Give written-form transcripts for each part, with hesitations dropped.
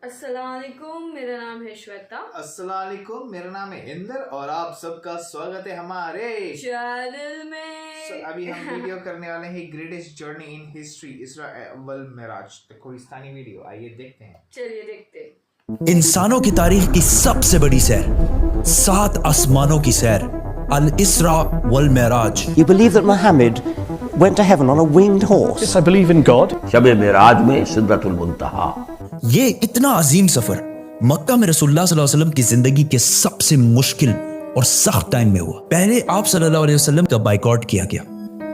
السلام علیکم، میرا نام ہے شویتا۔ السلام علیکم، میرا نام ہے اندر اور آپ سب کا سواگت ہے ہمارے چینل میں۔ ابھی ہم ویڈیو کرنے والے ہیں گریٹسٹ جرنی ان ہسٹری، اسرا والمعراج، کوہستانی ویڈیو، آئیے دیکھتے ہیں۔ چلیے دیکھتے۔ انسانوں کی تاریخ کی سب سے بڑی سیر، 7 آسمانوں کی سیر، الاسراء والمعراج۔ You believe that Muhammad went to heaven on a winged horse? Yes, I believe in God. شب معراج میں سدرۃ المنتہا۔ یہ اتنا عظیم سفر مکہ میں رسول اللہ صلی اللہ علیہ وسلم کی زندگی کے سب سے مشکل اور سخت ٹائم میں ہوا۔ پہلے آپ صلی اللہ علیہ وسلم کا بائیکاٹ کیا گیا،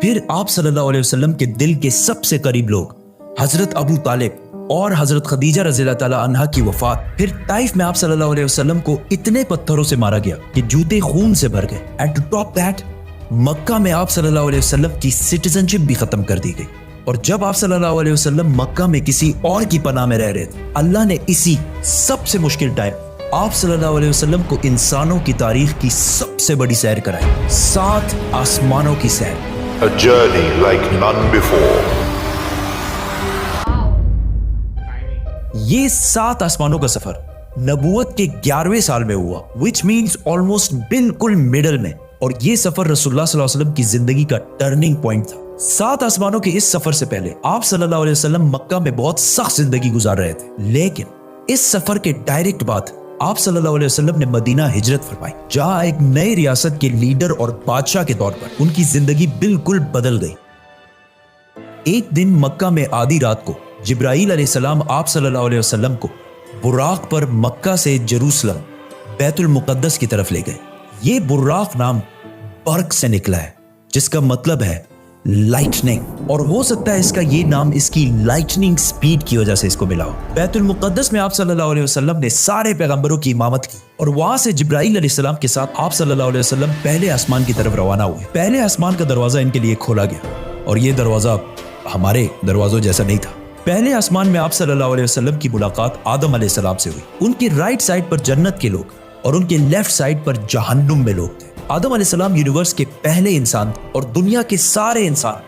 پھر آپ صلی اللہ علیہ وسلم کے دل کے سب سے قریب لوگ حضرت ابو طالب اور حضرت خدیجہ رضی اللہ تعالی عنہا کی وفات، پھر طائف میں آپ صلی اللہ علیہ وسلم کو اتنے پتھروں سے مارا گیا کہ جوتے خون سے بھر گئے۔ اینڈ ٹو ٹاپ دیٹ، مکہ میں آپ صلی اللہ علیہ وسلم کی سٹیزن شپ بھی ختم کر دی گئی، اور جب آپ صلی اللہ علیہ وسلم مکہ میں کسی اور کی پناہ میں رہ رہے تھے، اللہ نے اسی سب سے مشکل ٹائم آپ صلی اللہ علیہ وسلم کو انسانوں کی تاریخ کی سب سے بڑی سیر کرائی، 7 آسمانوں کی سیر۔ A journey like none before. یہ 7 آسمانوں کا سفر نبوت کے 11ویں سال میں ہوا، which means almost بالکل middle میں، اور یہ سفر رسول اللہ صلی اللہ علیہ وسلم کی زندگی کا ٹرننگ پوائنٹ تھا۔ 7 آسمانوں کے اس سفر سے پہلے آپ صلی اللہ علیہ وسلم مکہ میں بہت سخت زندگی گزار رہے تھے، لیکن اس سفر کے ڈائریکٹ بعد آپ صلی اللہ علیہ وسلم نے مدینہ ہجرت فرمائی، جہاں ایک نئی ریاست کے لیڈر اور بادشاہ کے طور پر ان کی زندگی بالکل بدل گئی۔ ایک دن مکہ میں آدھی رات کو جبرائیل علیہ السلام آپ صلی اللہ علیہ وسلم کو براق پر مکہ سے جروسلم بیت المقدس کی طرف لے گئے۔ یہ براق نام برق سے نکلا ہے، جس کا مطلب ہے لائٹننگ، اور ہو سکتا ہے اس کا یہ نام اس کی لائٹننگ سپیڈ کی وجہ سے اس کو ملا ہو۔ بیت المقدس میں آپ صلی اللہ علیہ وسلم نے سارے پیغمبروں کی امامت کی، اور وہاں سے جبرائیل علیہ السلام کے ساتھ آپ صلی اللہ علیہ وسلم پہلے آسمان کی طرف روانہ ہوئے۔ پہلے آسمان کا دروازہ ان کے لیے کھولا گیا، اور یہ دروازہ ہمارے دروازوں جیسا نہیں تھا۔ پہلے آسمان میں آپ صلی اللہ علیہ وسلم کی ملاقات آدم علیہ السلام سے ہوئی۔ ان کی رائٹ سائڈ پر جنت کے لوگ اور ان کے لیفٹ سائڈ پر جہنم میں لوگ تھے۔ آدم علیہ السلام یونیورس کے پہلے انسان اور دنیا کے سارے انسان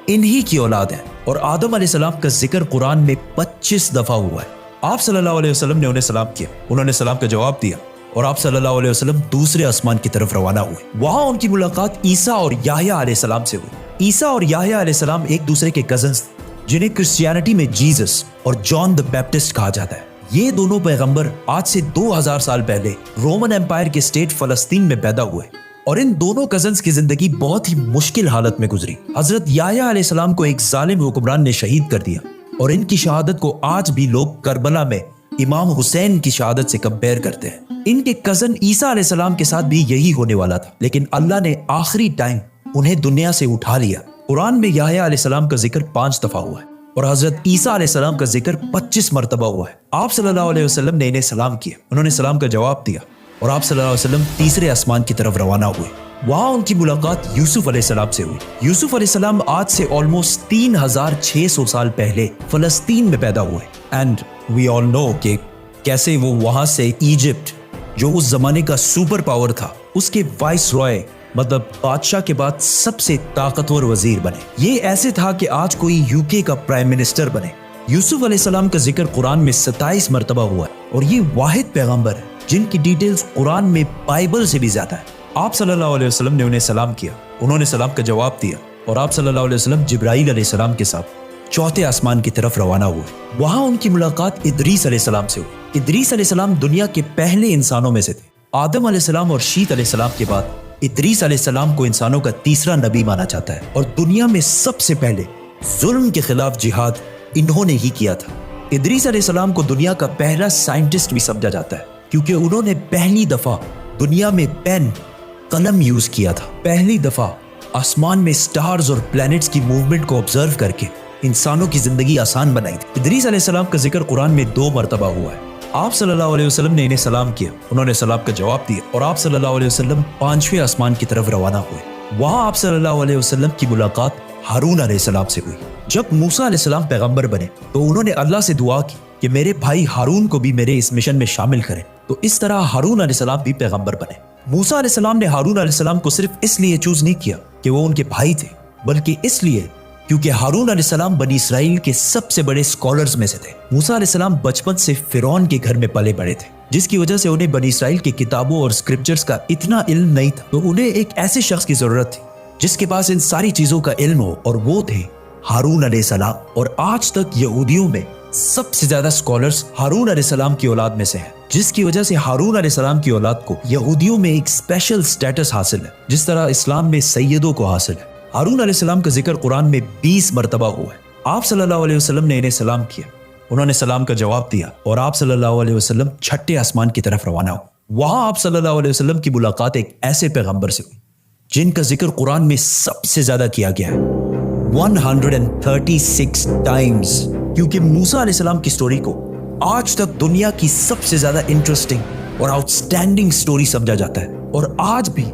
انہی کی اولاد ہیں، اور آدم علیہ السلام کا ذکر قرآن میں 25 دفعہ ہوا ہے۔ آپ صلی اللہ علیہ وسلم نے انہیں سلام کیا، انہوں نے سلام کا جواب دیا، اور آپ صلی اللہ علیہ وسلم دوسرے آسمان کی طرف روانہ ہوئے۔ وہاں ان کی ملاقات عیسیٰ اور یحییٰ علیہ السلام سے ہوئی۔ عیسیٰ اور یحییٰ علیہ السلام ایک دوسرے کے کزنز تھے، جنہیں کرسچینٹی میں جیزس اور جان دی بیپٹسٹ کہا جاتا ہے۔ یہ دونوں پیغمبر آج سے 2000 سال پہلے رومن امپائر کے اسٹیٹ فلسطین میں پیدا ہوئے، اور ان دونوں کزنز کی زندگی بہت ہی مشکل حالت میں گزری۔ حضرت یحییٰ علیہ السلام کو ایک ظالم حکمران نے شہید کر دیا، اور ان کی شہادت کو آج بھی لوگ کربلا میں امام حسین کی شہادت سے کمپیئر کرتے ہیں۔ ان کے کزن عیسیٰ علیہ السلام کے ساتھ بھی یہی ہونے والا تھا، لیکن اللہ نے آخری ٹائم انہیں دنیا سے اٹھا لیا۔ قرآن میں یحییٰ علیہ السلام کا ذکر 5 دفعہ ہوا ہے، اور حضرت عیسیٰ علیہ السلام کا ذکر 25 مرتبہ ہوا ہے۔ آپ صلی اللہ علیہ وسلم نے انہیں سلام کیا، انہوں نے سلام کا جواب دیا، اور آپ صلی اللہ علیہ وسلم تیسرے آسمان کی طرف روانہ ہوئے۔ وہاں ان کی ملاقات یوسف علیہ السلام سے ہوئی۔ یوسف علیہ السلام آج سے آلموسٹ 3600 سال پہلے فلسطین میں پیدا ہوئے، اینڈ وی آل نو کہ کیسے وہ وہاں سے ایجپٹ، جو اس زمانے کا سپر پاور تھا، اس کے وائس رائے مطلب بادشاہ کے بعد سب سے طاقتور وزیر بنے۔ یہ ایسے تھا کہ آج کوئی UK کا پرائم منسٹر بنے۔ یوسف علیہ السلام کا ذکر قرآن میں 27 مرتبہ ہوا ہے، اور یہ واحد پیغمبر ہے جن کی ڈیٹیلز قرآن میں بائبل سے بھی زیادہ ہے۔ آپ صلی اللہ علیہ وسلم نے انہیں سلام کیا، انہوں نے سلام کا جواب دیا، اور آپ صلی اللہ علیہ وسلم جبرائیل علیہ السلام کے ساتھ چوتھے آسمان کی طرف روانہ ہوئے۔ وہاں ان کی ملاقات ادریس علیہ السلام سے ہوئی۔ ادریس علیہ السلام دنیا کے پہلے انسانوں میں سے تھے۔ آدم علیہ السلام اور شیت علیہ السلام کے بعد ادریس علیہ السلام کو انسانوں کا تیسرا نبی مانا جاتا ہے، اور دنیا میں سب سے پہلے ظلم کے خلاف جہاد انہوں نے ہی کیا تھا۔ ادریس علیہ السلام کو دنیا کا پہلا سائنٹسٹ بھی سمجھا جاتا ہے، کیونکہ انہوں نے پہلی دفعہ دنیا میں پین قلم یوز کیا تھا، پہلی دفعہ آسمان میں سٹارز اور پلانٹس کی موومنٹ کو آبزرو کر کے انسانوں کی زندگی آسان بنائی تھی۔ ادریس علیہ السلام کا ذکر قرآن میں 2 مرتبہ ہوا ہے۔ آپ صلی اللہ علیہ وسلم نے انہیں سلام کیا، انہوں نے سلام کا جواب دیا، اور آپ صلی اللہ علیہ وسلم 5ویں آسمان کی طرف روانہ ہوئے۔ وہاں آپ صلی اللہ علیہ وسلم کی ملاقات ہارون علیہ السلام سے ہوئی۔ جب موسیٰ علیہ السلام پیغمبر بنے تو انہوں نے اللہ سے دعا کی کہ میرے بھائی ہارون کو بھی میرے اس مشن میں شامل کریں، تو اس طرح ہارون علیہ السلام بھی پیغمبر بنے۔ موسیٰ علیہ السلام نے ہارون علیہ السلام کو صرف اس لیے چوز نہیں کیا کہ وہ ان کے بھائی تھے، بلکہ اس لیے کیونکہ ہارون علیہ السلام بنی اسرائیل کے سب سے بڑے اسکالرز میں سے تھے. موسیٰ علیہ السلام بچپن سے فرعون کے گھر میں پلے بڑے تھے، جس کی وجہ سے انہیں بنی اسرائیل کی کتابوں اور اسکرپچرز کا اتنا علم نہیں تھا. تو انہیں ایک ایسے شخص کی ضرورت تھی جس کے پاس ان ساری چیزوں کا علم ہو، اور وہ تھے ہارون علیہ السلام. اور آج تک یہودیوں میں سب سے زیادہ اسکالرز ہارون علیہ السلام کی اولاد میں سے ہیں، جس کی وجہ سے ہارون علیہ السلام کی اولاد کو یہودیوں میں ایک اسپیشل سٹیٹس حاصل ہے، جس طرح اسلام میں سیدوں کو حاصل ہے. ہارون علیہ السلام کا ذکر قرآن میں 20 مرتبہ ہوا ہے. آپ صلی اللہ علیہ وسلم نے انہیں سلام کیا، انہوں نے سلام کا جواب دیا، اور آپ صلی اللہ علیہ وسلم چھٹے آسمان کی طرف روانہ ہو. وہاں آپ صلی اللہ علیہ وسلم کی ملاقات ایک ایسے پیغمبر سے ہوئی جن کا ذکر قرآن میں سب سے زیادہ کیا گیا ہے، 136 ٹائمز. کیونکہ موسیٰ علیہ السلام کی سٹوری کو آج تک دنیا کی سب سے زیادہ انٹرسٹنگ اور آؤٹ اسٹینڈنگ سٹوری سمجھا جاتا ہے. اور آج بھی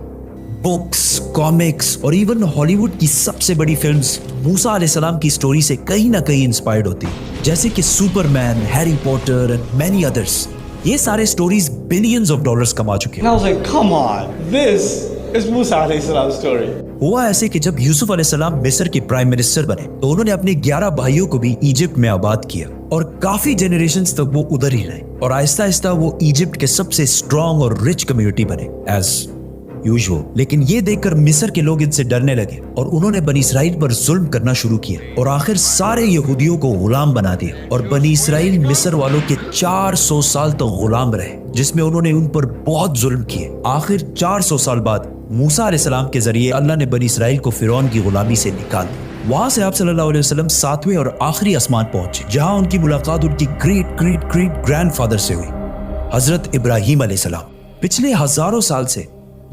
بکس، کامکس اور ایون ہالی ووڈ کی سب سے بڑی فلمز موسیٰ علیہ السلام کی سٹوری سے کہیں نہ کہیں انسپائرڈ ہوتی ہیں، جیسے کہ Superman, Harry Potter and many others. یہ سارے سٹوریز بلینز آف ڈالرز کما چکے ہیں. And I was like, come on, this is Musa alayhi salam's story. ہوا ایسے کہ جب یوسف علیہ السلام مصر کے پرائم منسٹر بنے تو انہوں نے اپنے 11 بھائیوں کو بھی ایجپٹ میں آباد کیا، اور کافی جنریشنز تک وہ ادھر ہی رہے، اور آہستہ آہستہ وہ ایجپٹ کے سب سے اسٹرانگ اور رچ کمیونٹی بنے ایز یوزول. لیکن یہ دیکھ کر مصر کے لوگ ان سے ڈرنے لگے، اور انہوں نے بنی اسرائیل پر ظلم کرنا شروع کیا، اور آخر سارے یہودیوں کو غلام بنا دیا. اور بنی اسرائیل مصر والوں کے 400 سال تک غلام رہے، جس میں انہوں نے ان پر بہت ظلم کیے. آخر 400 سال بعد موسیٰ علیہ السلام کے ذریعے اللہ نے بنی اسرائیل کو فرعون کی غلامی سے نکال دیا. وہاں سے آپ صلی اللہ علیہ وسلم 7ویں اور آخری آسمان پہنچے، جہاں ان کی ملاقات ان کی great great great grand father سے ہوئی، حضرت ابراہیم علیہ السلام. پچھلے ہزاروں سال سے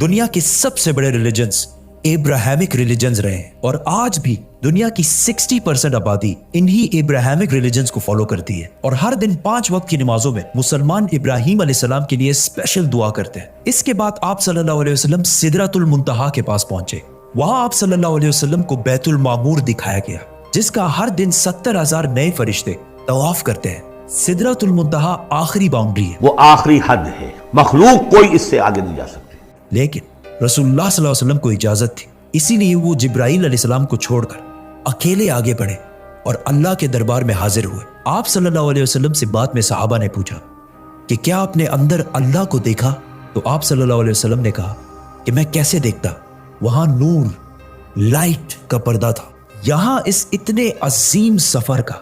دنیا کے سب سے بڑے ریلیجنز ابراہیمک ریلیجنز رہے ہیں، اور آج بھی دنیا کی 60% آبادی انہی ابراہیمک ریلیجنز کو فالو کرتی ہے. اور ہر دن 5 وقت کی نمازوں میں مسلمان ابراہیم علیہ السلام کے لیے اسپیشل دعا کرتے ہیں. اس کے بعد آپ صلی اللہ علیہ وسلم سدرۃ المنتہا کے پاس پہنچے. وہاں آپ صلی اللہ علیہ وسلم کو بیت المعمور دکھایا گیا، جس کا ہر دن 70,000 نئے فرشتے طواف کرتے ہیں. سدرۃ المنتہا آخری باؤنڈری ہے، وہ آخری حد ہے، مخلوق کوئی اس سے آگے نہیں جا سکتی. لیکن رسول اللہ صلی اللہ علیہ وسلم کو اجازت تھی، اسی لیے وہ جبرائیل علیہ السلام کو چھوڑ کر اکیلے آگے بڑھے اور اللہ کے دربار میں حاضر ہوئے. آپ صلی اللہ علیہ وسلم سے بعد میں صحابہ نے پوچھا کہ کیا آپ نے اندر اللہ کو دیکھا؟ تو آپ صلی اللہ علیہ وسلم نے کہا کہ میں کیسے دیکھتا، وہاں نور، لائٹ کا پردہ تھا. یہاں اس اتنے عظیم سفر کا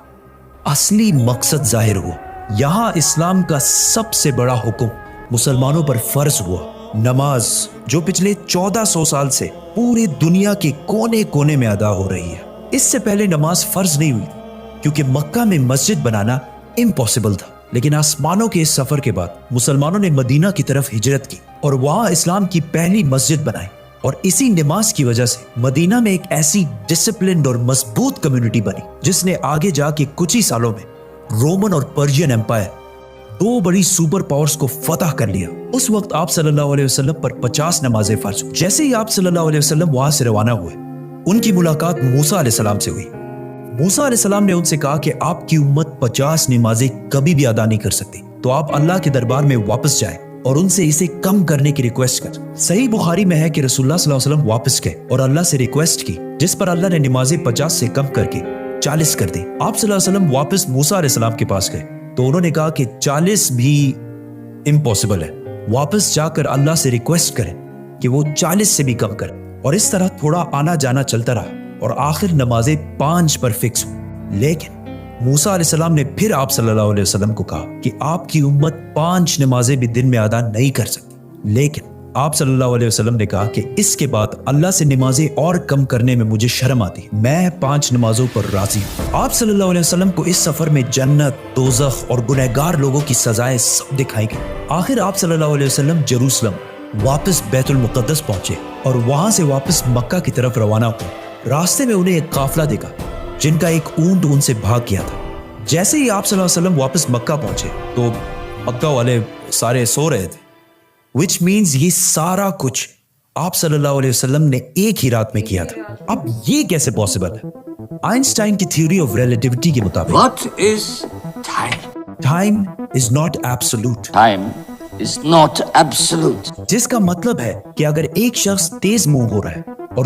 اصلی مقصد ظاہر ہوا. یہاں اسلام کا سب سے بڑا حکم مسلمانوں پر فرض ہوا، نماز، جو پچھلے 1400 سال سے پوری دنیا کے کونے کونے میں ادا ہو رہی ہے. اس سے پہلے نماز فرض نہیں ہوئی کیونکہ مکہ میں مسجد بنانا امپاسبل تھا. لیکن آسمانوں کے اس سفر کے بعد مسلمانوں نے مدینہ کی طرف ہجرت کی اور وہاں اسلام کی پہلی مسجد بنائی. اور اسی نماز کی وجہ سے مدینہ میں ایک ایسی ڈسپلنڈ اور مضبوط کمیونٹی بنی جس نے آگے جا کے کچھ ہی سالوں میں رومن اور پرشین ایمپائر، 2 بڑی سپر پاورز کو فتح کر لیا. اس وقت آپ صلی اللہ علیہ وسلم پر 50 نمازیں فرض ہوئی. جیسے ہی آپ صلی اللہ علیہ وسلم وہاں سے روانہ ہوئے، ان کی ملاقات موسیٰ علیہ السلام سے ہوئی. موسیٰ علیہ السلام نے ان سے کہا کہ آپ کی امت 50 نمازیں کبھی بھی ادا نہیں کر سکتی، تو آپ اللہ کے دربار میں واپس جائیں اور ان سے اسے کم کرنے کی ریکویسٹ کر. صحیح بخاری میں ہے کہ رسول اللہ صلی اللہ علیہ وسلم واپس گئے اور اللہ سے ریکویسٹ کی، جس پر اللہ نے نمازیں 50 سے کم کر کے 40 کر دی. آپ صلی اللہ علیہ وسلم واپس موسیٰ علیہ السلام کے پاس گئے تو انہوں نے کہا کہ 40 بھی امپاسبل ہے، واپس جا کر اللہ سے ریکویسٹ کریں کہ وہ 40 سے بھی کم کریں. اور اس طرح تھوڑا آنا جانا چلتا رہا اور آخر نمازیں 5 پر فکس ہوئی. لیکن موسیٰ علیہ السلام نے پھر آپ صلی اللہ علیہ وسلم کو کہا کہ آپ کی امت 5 نمازیں بھی دن میں ادا نہیں کر سکتی. لیکن آپ صلی اللہ علیہ وسلم نے کہا کہ اس کے بعد اللہ سے نمازیں اور کم کرنے میں مجھے شرم آتی ہے، میں 5 نمازوں پر راضی ہوں. آپ صلی اللہ علیہ وسلم کو اس سفر میں جنت، دوزخ اور گنہگار لوگوں کی سزائیں سب دکھائی گئی. آخر آپ صلی اللہ علیہ وسلم جیروسلم واپس بیت المقدس پہنچے اور وہاں سے واپس مکہ کی طرف روانہ ہوئے. راستے میں انہیں ایک قافلہ دیکھا جن کا ایک اونٹ ان سے بھاگ گیا تھا. جیسے ہی آپ صلی اللہ علیہ وسلم واپس مکہ پہنچے تو مکہ والے سارے سو رہے تھے، which means یہ سارا کچھ آپ صلی اللہ علیہ وسلم نے ایک ہی رات میں کیا تھا. اب یہ کیسے پاسبل ہے؟ آئنسٹائن کی تھیوری آف ریلیٹیوٹی کے مطابق What is time? Time is not absolute. Time is not absolute. جس کا مطلب ہے کہ اگر ایک شخص تیز موو ہو رہا ہے اور